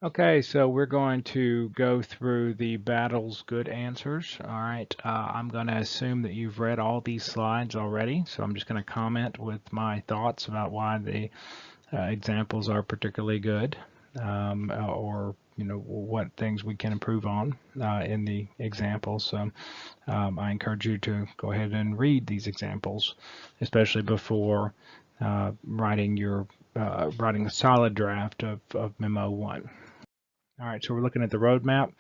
Okay, so we're going to go through the battle's good answers. All right, I'm going to assume that you've read all these slides already, so I'm just going to comment with my thoughts about why the examples are particularly good, or what things we can improve on in the examples. So I encourage you to go ahead and read these examples, especially before writing a solid draft of Memo 1. All right, so we're looking at the roadmap.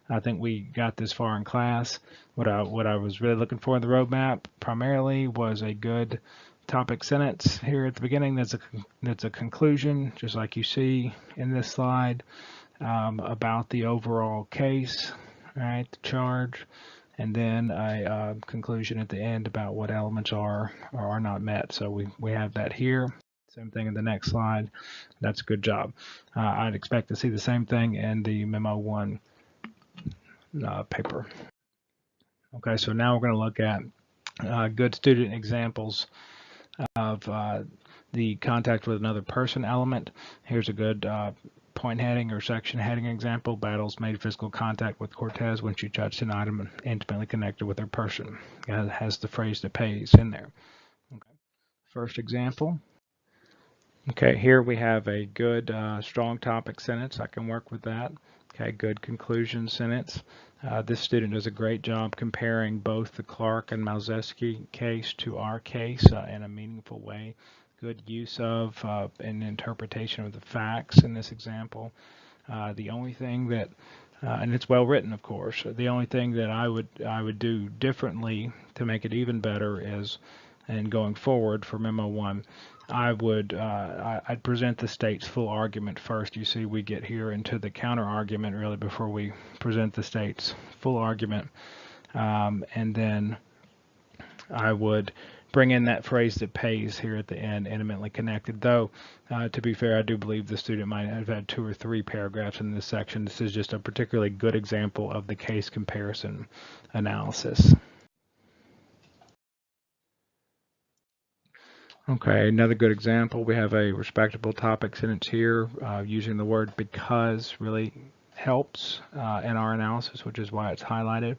I think we got this far in class. What I was really looking for in the roadmap primarily was a good topic sentence here at the beginning. That's a conclusion, just like you see in this slide, about the overall case, right? The charge, and then a conclusion at the end about what elements are or are not met. So we have that here. Same thing in the next slide. That's a good job. I'd expect to see the same thing in the Memo 1 paper. Okay, so now we're going to look at good student examples of the contact with another person element. Here's a good point heading or section heading example. Battles made physical contact with Cortez when she touched an item intimately connected with her person. It has the phrase that pays in there. Okay. First example. Okay, here we have a good strong topic sentence. I can work with that. Okay, good conclusion sentence. This student does a great job comparing both the Clark and Malzeski case to our case in a meaningful way. Good use of an interpretation of the facts in this example. The only thing that, and it's well written, of course. The only thing that I would do differently to make it even better is, and going forward for Memo 1, I'd present the state's full argument first. You see, we get here into the counter argument really before we present the state's full argument, and then I would bring in that phrase that pays here at the end, intimately connected. Though, to be fair, I do believe the student might have had 2 or 3 paragraphs in this section. This is just a particularly good example of the case comparison analysis. Okay, another good example, we have a respectable topic sentence here. Using the word because really helps in our analysis, which is why it's highlighted.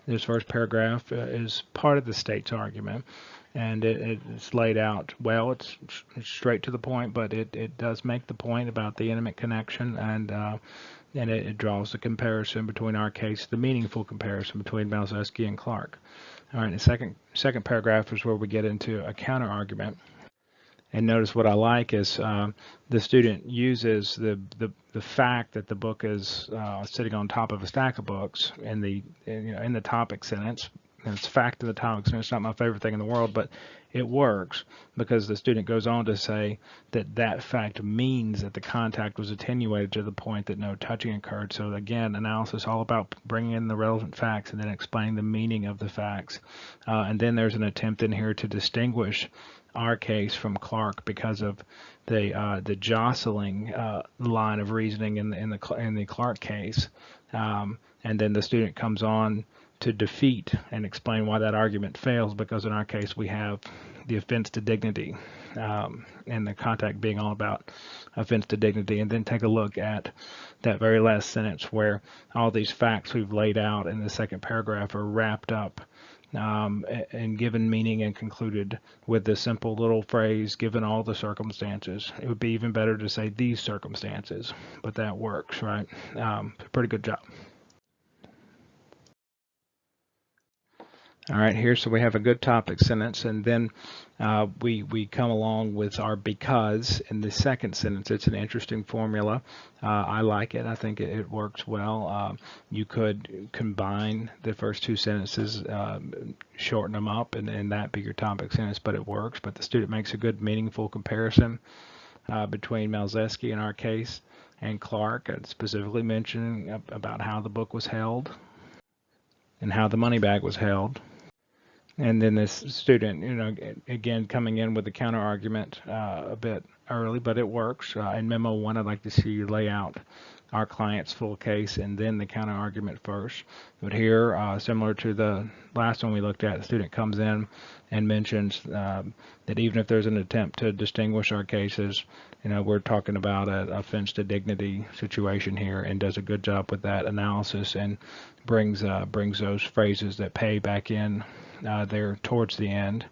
This first paragraph is part of the state's argument, and it's laid out well. It's straight to the point, but it does make the point about the intimate connection, and it draws the comparison between our case, the meaningful comparison between Malzeski and Clark. All right, the second paragraph is where we get into a counter argument. And notice what I like is the student uses the fact that the book is sitting on top of a stack of books in the topic sentence. And it's fact in the topic sentence. It's not my favorite thing in the world, but it works because the student goes on to say that fact means that the contact was attenuated to the point that no touching occurred. So again, analysis all about bringing in the relevant facts and then explaining the meaning of the facts. And then there's an attempt in here to distinguish our case from Clark because of the jostling line of reasoning in the Clark case, and then the student comes on to defeat and explain why that argument fails, because in our case we have the offense to dignity, and the contact being all about offense to dignity. And then take a look at that very last sentence where all these facts we've laid out in the second paragraph are wrapped up and given meaning and concluded with this simple little phrase, given all the circumstances. It would be even better to say these circumstances, but that works, right? Pretty good job. All right, here, so we have a good topic sentence, and then we come along with our because in the second sentence. It's an interesting formula. I like it. I think it works well. You could combine the first 2 sentences, shorten them up, and that be your topic sentence, but it works. But the student makes a good, meaningful comparison between Malzeski in our case and Clark, specifically mentioning about how the book was held and how the money bag was held. And then this student, again, coming in with the counter argument a bit early, but it works. In memo 1, I'd like to see you lay out our client's full case and then the counter argument first. But here, similar to the last one we looked at, the student comes in and mentions that even if there's an attempt to distinguish our cases, we're talking about an offense to dignity situation here, and does a good job with that analysis and brings those phrases that pay back in there towards the end,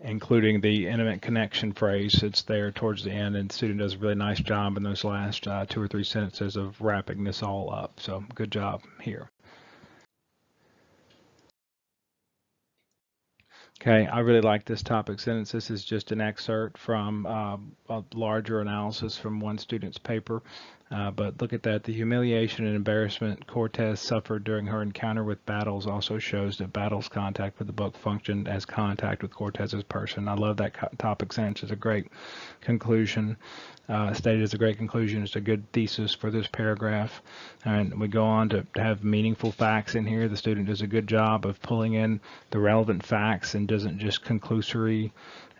including the intimate connection phrase. It's there towards the end, and the student does a really nice job in those last 2 or 3 sentences of wrapping this all up. So good job here. Okay, I really like this topic sentence. This is just an excerpt from a larger analysis from one student's paper. But look at that. The humiliation and embarrassment Cortez suffered during her encounter with Battles also shows that Battles' contact with the book functioned as contact with Cortez's person. I love that topic sentence. It's a great conclusion. Stated as a great conclusion. It's a good thesis for this paragraph. And we go on to have meaningful facts in here. The student does a good job of pulling in the relevant facts and doesn't just conclusory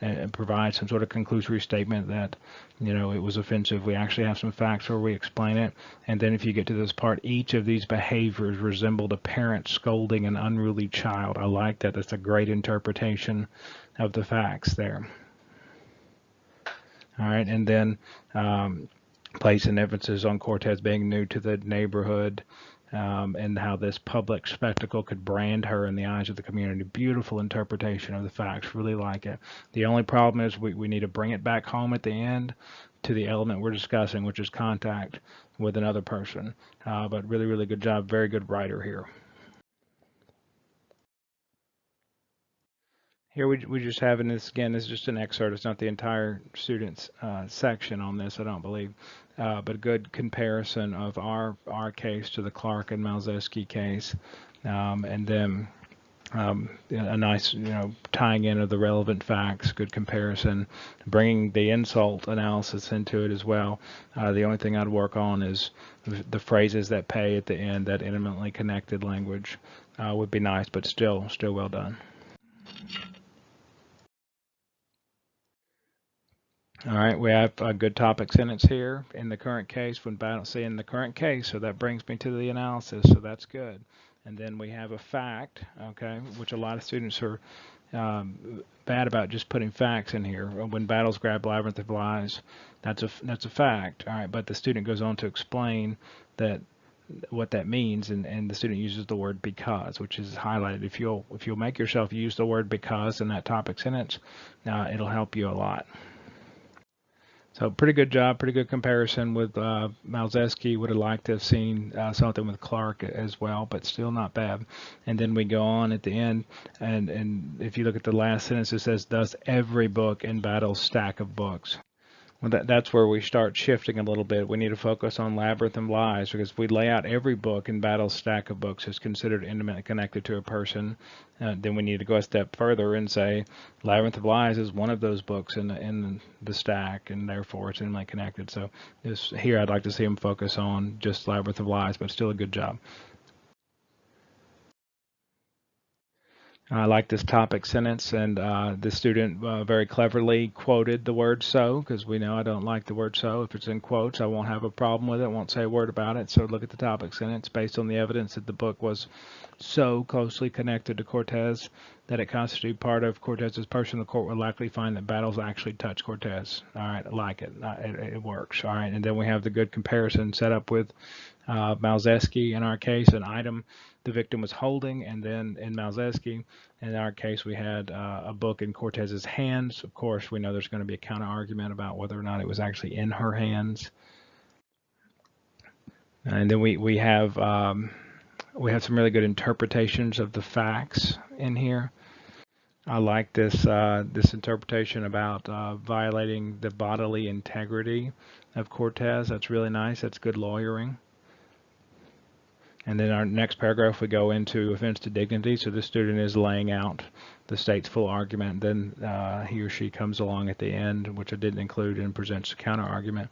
and provide some sort of conclusory statement that it was offensive. We actually have some facts where we explain it. And then if you get to this part, each of these behaviors resembled a parent scolding an unruly child. I like that. That's a great interpretation of the facts there. All right, and then placing emphasis on Cortez being new to the neighborhood, and how this public spectacle could brand her in the eyes of the community. Beautiful interpretation of the facts. Really like it. The only problem is we need to bring it back home at the end to the element we're discussing, which is contact with another person. But really, really good job. Very good writer here. Here we just have in this, again, this is just an excerpt. It's not the entire student's section on this, I don't believe. But a good comparison of our case to the Clark and Malzeski case. And then a nice, tying in of the relevant facts, good comparison, bringing the insult analysis into it as well. The only thing I'd work on is the phrases that pay at the end, that intimately connected language would be nice, but still well done. All right, we have a good topic sentence here in the current case. When Battle say in the current case, so that brings me to the analysis, so that's good. And then we have a fact, okay, which a lot of students are bad about just putting facts in here. When Battles grab Labyrinth of Lies, that's a fact. All right, but the student goes on to explain that what that means, and the student uses the word because, which is highlighted. If you'll make yourself use the word because in that topic sentence, it'll help you a lot. So pretty good job, pretty good comparison with Malzeski. Would have liked to have seen something with Clark as well, but still not bad. And then we go on at the end, and if you look at the last sentence, it says, thus every book in Battle's stack of books. Well, that's where we start shifting a little bit. We need to focus on Labyrinth of Lies, because if we lay out every book in Battle's stack of books as considered intimately connected to a person, then we need to go a step further and say Labyrinth of Lies is one of those books in the stack, and therefore it's intimately connected. So here I'd like to see him focus on just Labyrinth of Lies, but still a good job. I like this topic sentence, and the student very cleverly quoted the word so, because we know I don't like the word so. If it's in quotes, I won't have a problem with it. I won't say a word about it. So look at the topic sentence. Based on the evidence that the book was so closely connected to Cortez that it constituted part of Cortez's person, the court would likely find that Battles actually touched Cortez. All right, I like it. It works. All right, and then we have the good comparison set up with Malzeski in our case, an item the victim was holding, and then in Malzeski, in our case, we had a book in Cortez's hands. Of course, we know there's going to be a counter argument about whether or not it was actually in her hands. And then we have some really good interpretations of the facts in here. I like this interpretation about violating the bodily integrity of Cortez. That's really nice. That's good lawyering. And then our next paragraph, we go into offense to dignity. So the student is laying out the state's full argument. Then he or she comes along at the end, which I didn't include, and presents a counter argument.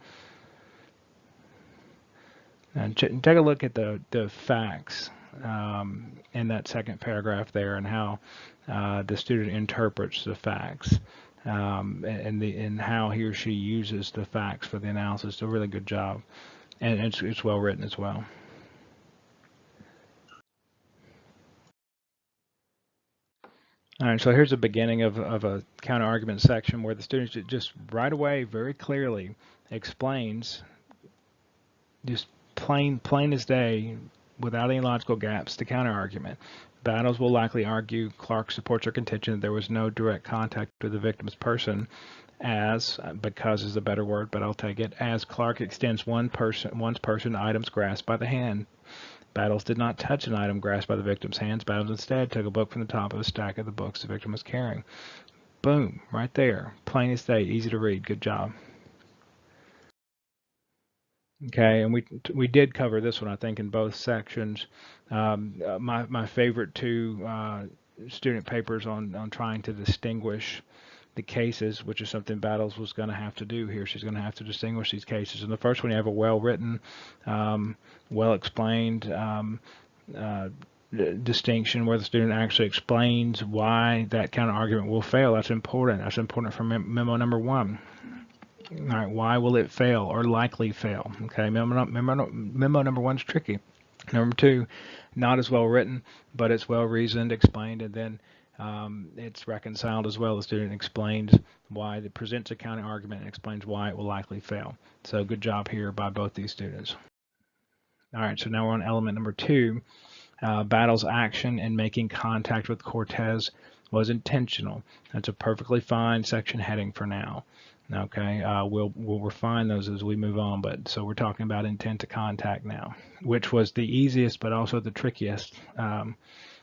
And take a look at the facts in that second paragraph there, and how the student interprets the facts, and how he or she uses the facts for the analysis. A really good job, and it's well written as well. All right, so here's the beginning of a counter argument section where the student just right away, very clearly explains, just plain as day, without any logical gaps, the counter argument. Battles will likely argue Clark supports her contention that there was no direct contact with the victim's person, as, because is a better word, but I'll take it, as Clark extends one's person to items grasped by the hand. Battles did not touch an item grasped by the victim's hands. Battles instead took a book from the top of a stack of the books the victim was carrying. Boom, right there. Plain as day, easy to read. Good job. Okay, and we did cover this one, I think, in both sections. My favorite two student papers on trying to distinguish the cases, which is something Battles was going to have to do here. She's going to have to distinguish these cases. In the first one, you have a well-written, well-explained distinction where the student actually explains why that counter argument will fail. That's important. That's important for memo number 1. All right, why will it fail or likely fail? Okay, memo number 1 is tricky. Number 2, not as well written, but it's well reasoned, explained, and then it's reconciled as well. The student explains why it presents a counter argument and explains why it will likely fail. So good job here by both these students. All right, so now we're on element number 2. Battle's action in making contact with Cortez was intentional. That's a perfectly fine section heading for now. Okay, we'll refine those as we move on, but so we're talking about intent to contact now, which was the easiest but also the trickiest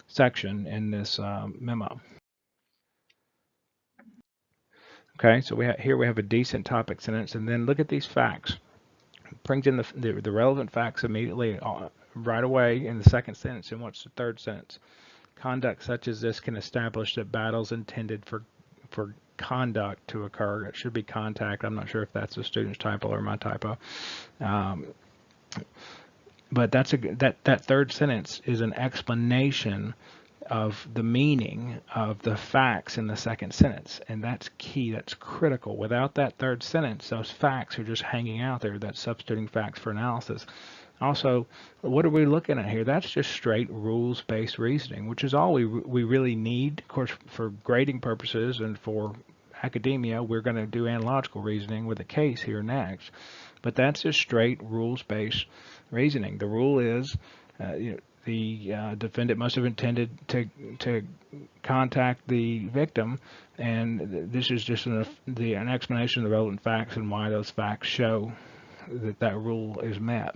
section in this memo. Okay, so here we have a decent topic sentence, and then look at these facts. Brings in the relevant facts immediately right away in the second sentence. And what's the third sentence? Conduct such as this can establish that Battles intended for conduct to occur. It should be contact. I'm not sure if that's the student's typo or my typo. But that third sentence is an explanation of the meaning of the facts in the second sentence, and that's key. That's critical. Without that third sentence, those facts are just hanging out there. That's substituting facts for analysis. Also, what are we looking at here? That's just straight rules-based reasoning, which is all we really need. Of course, for grading purposes and for academia, we're going to do analogical reasoning with a case here next. But that's just straight rules-based reasoning. The rule is the defendant must have intended to contact the victim, and this is just an explanation of the relevant facts and why those facts show that rule is met.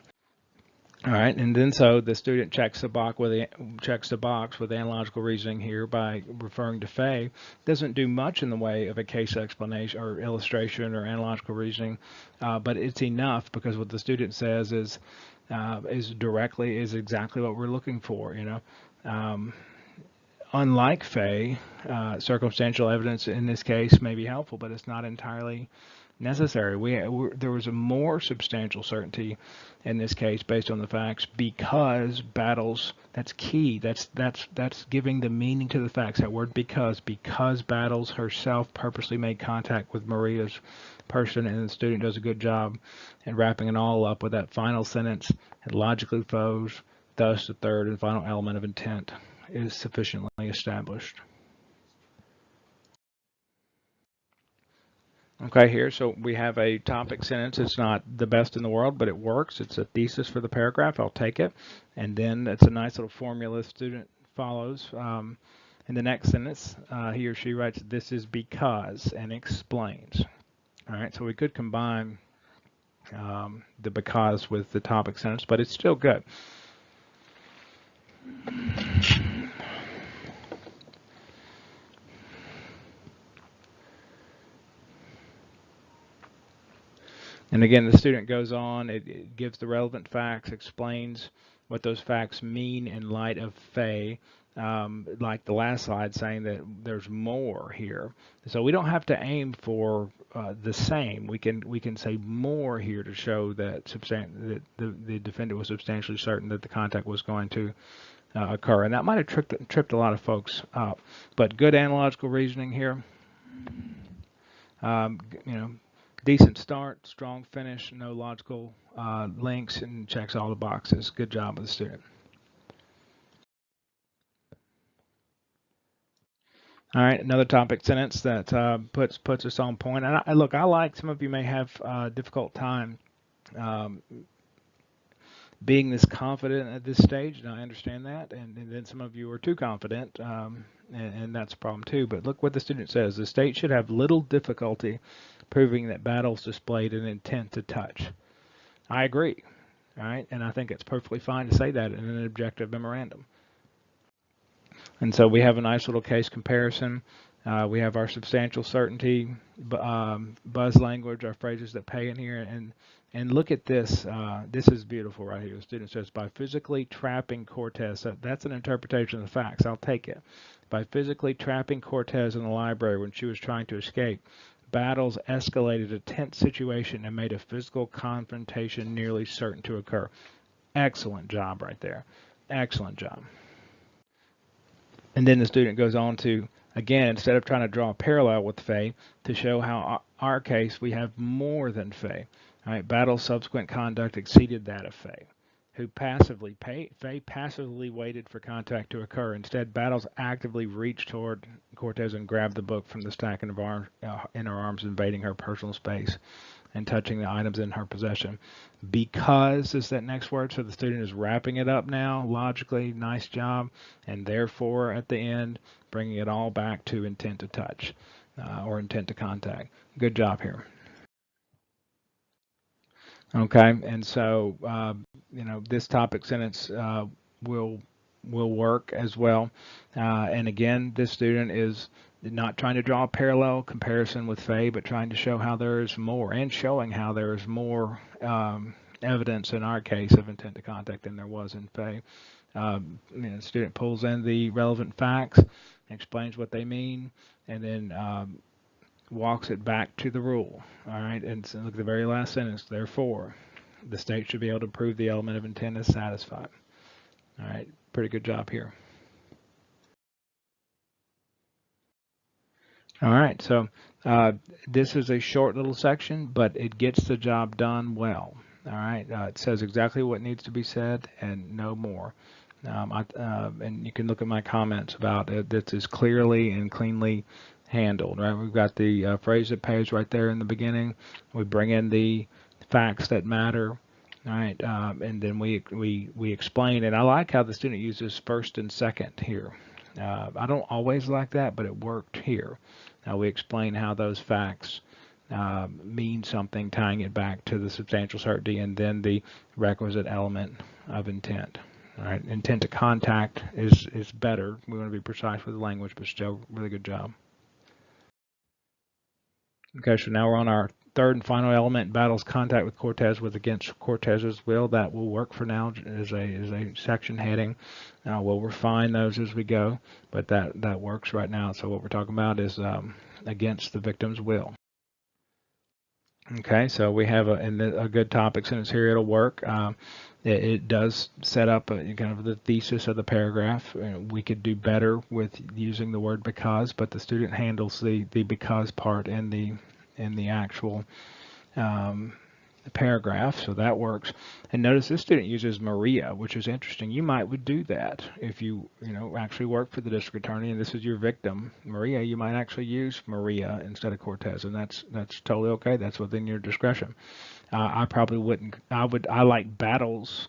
All right, and then so the student checks the box with analogical reasoning here by referring to Fay. Doesn't do much in the way of a case explanation or illustration or analogical reasoning, but it's enough because what the student says is exactly what we're looking for. Unlike Fay, circumstantial evidence in this case may be helpful, but it's not entirely necessary. There was a more substantial certainty in this case based on the facts because Battles, that's key. That's giving the meaning to the facts. That word because Battles herself purposely made contact with Maria's person, and the student does a good job in wrapping it all up with that final sentence. It logically flows. Thus, the third and final element of intent is sufficiently established. Okay, here, so we have a topic sentence. It's not the best in the world, but it works. It's a thesis for the paragraph. I'll take it. And then it's a nice little formula the student follows. In the next sentence, he or she writes, "This is because," and explains. All right, so we could combine the because with the topic sentence, but it's still good. And again, the student goes on, it gives the relevant facts, explains what those facts mean in light of Fay, like the last slide saying that there's more here. So we don't have to aim for the same. We can say more here to show that the defendant was substantially certain that the contact was going to occur. And that might have tripped a lot of folks up. But good analogical reasoning here. You know, decent start, strong finish, no logical links, and checks all the boxes. Good job with the student. All right, another topic sentence that puts us on point. And look, I like, some of you may have a difficult time um, being this confident at this stage, and I understand that. And then some of you are too confident, and that's a problem too. But look what the student says: the state should have little difficulty proving that Battles displayed an intent to touch. I agree, all right, and I think it's perfectly fine to say that in an objective memorandum. And so we have a nice little case comparison. We have our substantial certainty, buzz language, our phrases that pay in here, and look at this. This is beautiful right here. The student says, by physically trapping Cortez, that's an interpretation of the facts. I'll take it. By physically trapping Cortez in the library when she was trying to escape, Battles escalated a tense situation and made a physical confrontation nearly certain to occur. Excellent job right there. Excellent job. And then the student goes on to, again, instead of trying to draw a parallel with Fay, to show how our case, we have more than Fay. All right, Battle's subsequent conduct exceeded that of Fay, who Fay passively waited for contact to occur. Instead, Battles actively reached toward Cortez and grabbed the book from the stack in her arms, invading her personal space and touching the items in her possession. Because is that next word, so the student is wrapping it up now logically. Nice job. And therefore, at the end, bringing it all back to intent to touch or intent to contact. Good job here. Okay, and so you know, this topic sentence will work as well. And again, this student is not trying to draw a parallel comparison with Fay, but trying to show how there is more, and showing how there is more evidence in our case of intent to contact than there was in Fay. You know, the student pulls in the relevant facts, explains what they mean, and then walks it back to the rule. All right, and so look at the very last sentence. Therefore, the state should be able to prove the element of intent is satisfied. All right, pretty good job here. All right, so this is a short little section, but it gets the job done well. All right, it says exactly what needs to be said and no more. And you can look at my comments about it. This is clearly and cleanly handled. Right, we've got the phrase that pays right there in the beginning. We bring in the facts that matter. All right, and then we explain. And I like how the student uses first and second here. I don't always like that, but it worked here. Now we explain how those facts mean something, tying it back to the substantial certainty, and then the requisite element of intent. All right, intent to contact is better. We want to be precise with the language, but still, really good job. Okay, so now we're on our third and final element. Battle's contact with Cortez was against Cortez's will. That will work for now as a section heading. We'll refine those as we go, but that works right now. So what we're talking about is against the victim's will. Okay, so we have a good topic sentence here. It'll work. It does set up kind of the thesis of the paragraph. We could do better with using the word because, but the student handles the because part in the actual paragraph, so that works. And notice this student uses Maria, which is interesting. You would do that if you actually work for the district attorney and this is your victim, Maria. You might actually use Maria instead of Cortez, and that's totally okay. That's within your discretion. I probably wouldn't. I like Battles,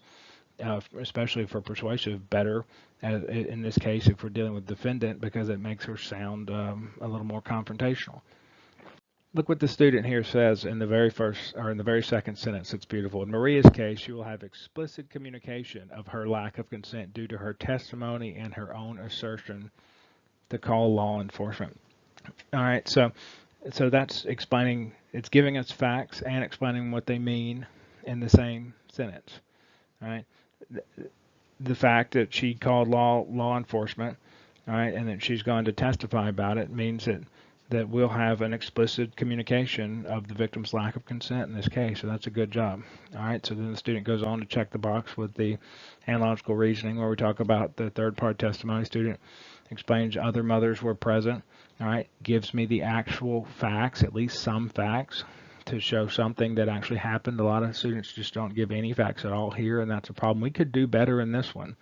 especially for persuasive, better in this case if we're dealing with defendant, because it makes her sound a little more confrontational. Look what the student here says in the very second sentence. It's beautiful. In Maria's case, she will have explicit communication of her lack of consent due to her testimony and her own assertion to call law enforcement. All right, so that's explaining. It's giving us facts and explaining what they mean in the same sentence. All right, the fact that she called law enforcement, all right, and that she's going to testify about it means that that we'll have an explicit communication of the victim's lack of consent in this case. So that's a good job. All right, so then the student goes on to check the box with the analogical reasoning, where we talk about the third-party testimony. Student explains other mothers were present. All right, gives me the actual facts, at least some facts, to show something that actually happened. A lot of students just don't give any facts at all here, and that's a problem. We could do better in this one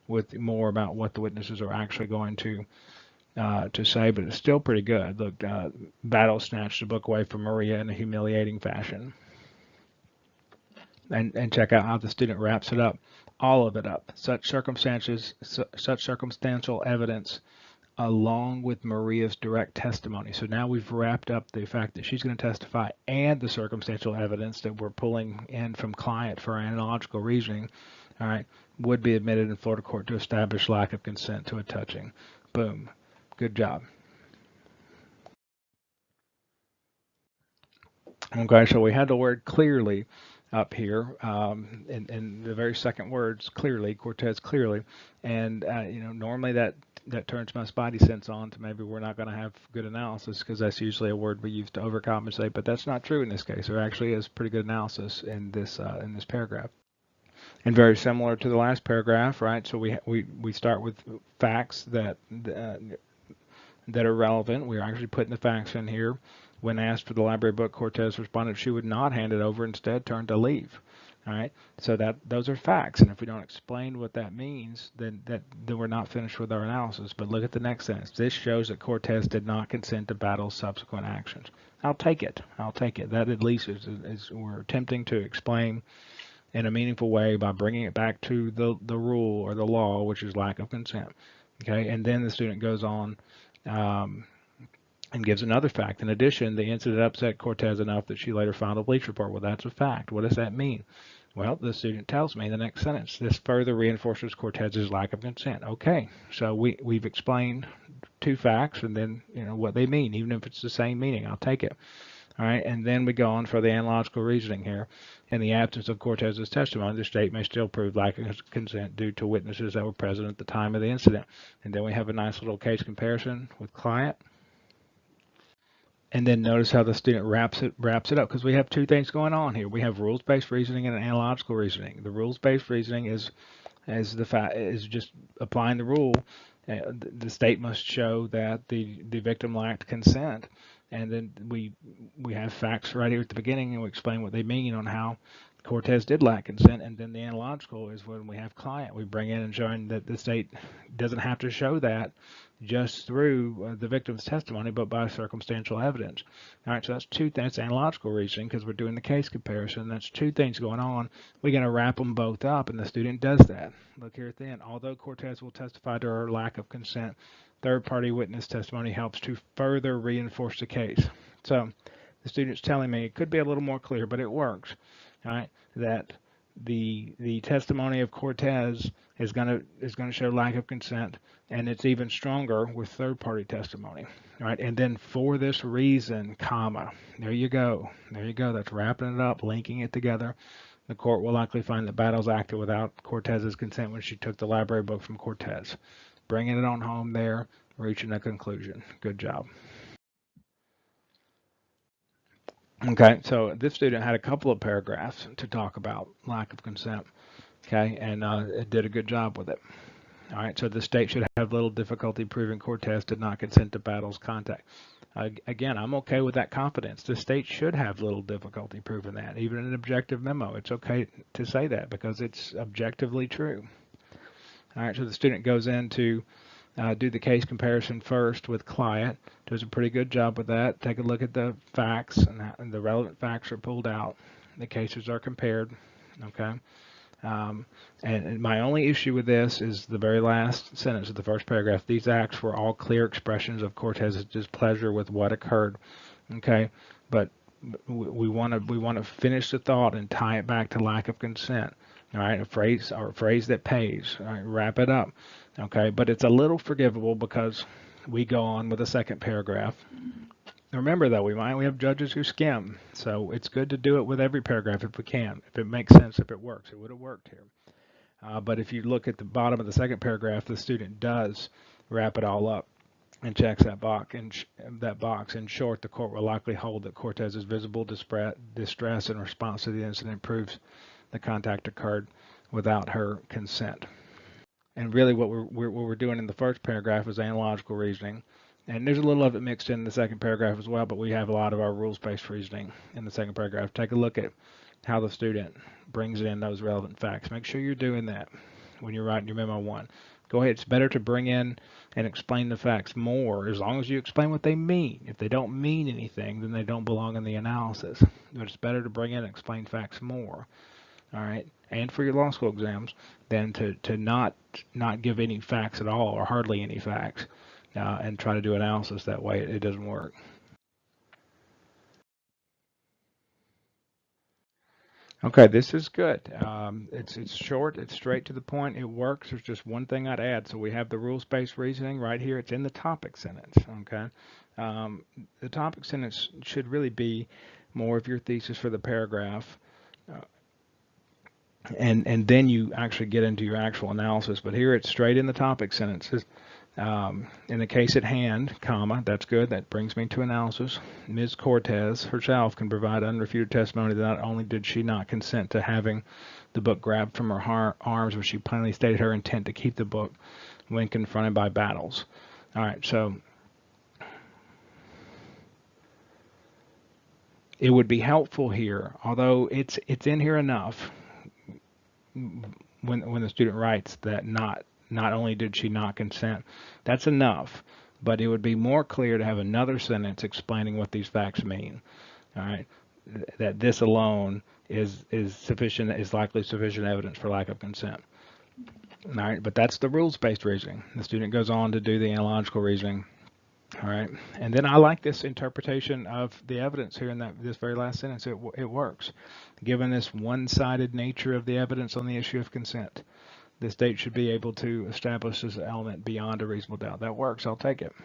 with more about what the witnesses are actually going to say, but it's still pretty good. Look, Battle snatched the book away from Maria in a humiliating fashion. And check out how the student wraps it up, all of it up. Such circumstantial evidence along with Maria's direct testimony. So now we've wrapped up the fact that she's going to testify and the circumstantial evidence that we're pulling in from client for analogical reasoning, all right, would be admitted in Florida court to establish lack of consent to a touching. Boom. Good job. Okay, so we had the word clearly up here in the very second words, clearly, Cortez clearly, and normally that turns my spidey sense on to maybe we're not going to have good analysis, because that's usually a word we use to overcompensate, but that's not true in this case. There actually is pretty good analysis in this paragraph. And very similar to the last paragraph, right? So we start with facts that are relevant. We're actually putting the facts in here. When asked for the library book, Cortez responded she would not hand it over, instead turned to leave. All right, so those are facts, and if we don't explain what that means, then we're not finished with our analysis. But look at the next sentence. This shows that Cortez did not consent to Battle's subsequent actions. I'll take it. That at least is we're attempting to explain in a meaningful way by bringing it back to the rule or the law, which is lack of consent. Okay, and then the student goes on and gives another fact. In addition, the incident upset Cortez enough that she later filed a police report. Well, that's a fact. What does that mean? Well, the student tells me in the next sentence, this further reinforces Cortez's lack of consent. Okay, so we've explained two facts and then what they mean, even if it's the same meaning. I'll take it. All right, and then we go on for the analogical reasoning here. In the absence of Cortez's testimony, the state may still prove lack of consent due to witnesses that were present at the time of the incident. And then we have a nice little case comparison with client. And then notice how the student wraps it up, because we have two things going on here. We have rules-based reasoning and analogical reasoning. The rules-based reasoning is just applying the rule. The state must show that the victim lacked consent, and then we have facts right here at the beginning, and we explain what they mean on how Cortez did lack consent. And then the analogical is when we have client. We bring in and showing that the state doesn't have to show that just through the victim's testimony, but by circumstantial evidence. All right, so that's analogical reasoning, because we're doing the case comparison. That's two things going on. We're going to wrap them both up, and the student does that. Look here at the end. Although Cortez will testify to her lack of consent, third-party witness testimony helps to further reinforce the case. So the student's telling me it could be a little more clear, but it works. All right, that the testimony of Cortez is going to show lack of consent, and it's even stronger with third-party testimony. All right, and then for this reason, comma, there you go. That's wrapping it up, linking it together. The court will likely find that Battles acted without Cortez's consent when she took the library book from Cortez. Bringing it on home there, reaching a conclusion. Good job. Okay, so this student had a couple of paragraphs to talk about lack of consent, okay, and it did a good job with it. All right, so the state should have little difficulty proving Cortez did not consent to Battles' contact. Again, I'm okay with that confidence. The state should have little difficulty proving that. Even in an objective memo, it's okay to say that because it's objectively true. All right, so the student goes in to do the case comparison first with client, does a pretty good job with that. Take a look at the facts, and the relevant facts are pulled out. The cases are compared, okay? And my only issue with this is the very last sentence of the first paragraph. These acts were all clear expressions of Cortez's displeasure with what occurred, okay? But we want to finish the thought and tie it back to lack of consent. All right, a phrase that pays. All right, wrap it up. Okay, but it's a little forgivable because we go on with the second paragraph. Remember, though, we have judges who skim, so it's good to do it with every paragraph if we can, if it makes sense, if it works. It would have worked here. But if you look at the bottom of the second paragraph, the student does wrap it all up. and checks that box. In short, the court will likely hold that Cortez's visible distress in response to the incident proves the contact occurred without her consent. And really, what we're doing in the first paragraph is analogical reasoning, and there's a little of it mixed in the second paragraph as well. But we have a lot of our rules-based reasoning in the second paragraph. Take a look at how the student brings in those relevant facts. Make sure you're doing that when you're writing your memo 1. Go ahead. It's better to bring in and explain the facts more, as long as you explain what they mean. If they don't mean anything, then they don't belong in the analysis. But it's better to bring in and explain facts more. All right, and for your law school exams, than to not give any facts at all, or hardly any facts, and try to do analysis that way. It doesn't work. Okay, this is good. It's short, it's straight to the point, it works. There's just one thing I'd add. So we have the rules-based reasoning right here. It's in the topic sentence. Okay, the topic sentence should really be more of your thesis for the paragraph. And then you actually get into your actual analysis. But here it's straight in the topic sentences. In the case at hand, comma, that's good. That brings me to analysis. Ms. Cortez herself can provide unrefuted testimony that not only did she not consent to having the book grabbed from her arms, but she plainly stated her intent to keep the book when confronted by Battles. All right, so it would be helpful here, although it's in here enough. When the student writes that not only did she not consent, that's enough, but it would be more clear to have another sentence explaining what these facts mean. All right, that this alone is likely sufficient evidence for lack of consent. All right, but that's the rules-based reasoning. The student goes on to do the analogical reasoning. All right, and then I like this interpretation of the evidence here in this very last sentence. It works. Given this one-sided nature of the evidence on the issue of consent, the state should be able to establish this element beyond a reasonable doubt. That works. I'll take it.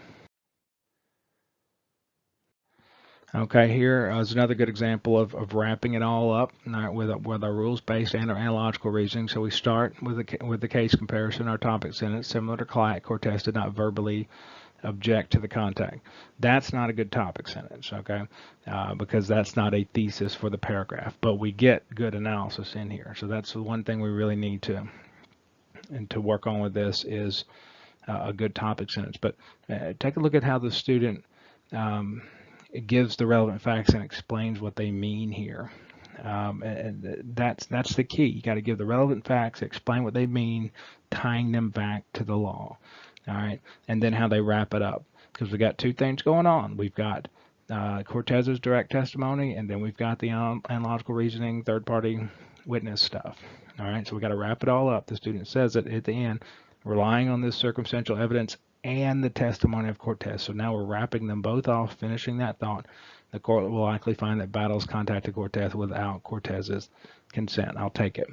Okay, here is another good example of wrapping it all up with our rules-based and our analogical reasoning. So we start with the case comparison, our topic sentence. Similar to Clack, Cortez did not verbally object to the contact. That's not a good topic sentence, okay, because that's not a thesis for the paragraph, but we get good analysis in here. So that's the one thing we really need to work on with this is a good topic sentence. But take a look at how the student gives the relevant facts and explains what they mean here. And that's the key. You got to give the relevant facts, explain what they mean, tying them back to the law. All right, and then how they wrap it up, because we got two things going on. We've got Cortez's direct testimony, and then we've got the analogical reasoning, third-party witness stuff. All right, so we got to wrap it all up. The student says it at the end, relying on this circumstantial evidence and the testimony of Cortez. So now we're wrapping them both off, finishing that thought. The court will likely find that Battles contacted Cortez without Cortez's consent. I'll take it.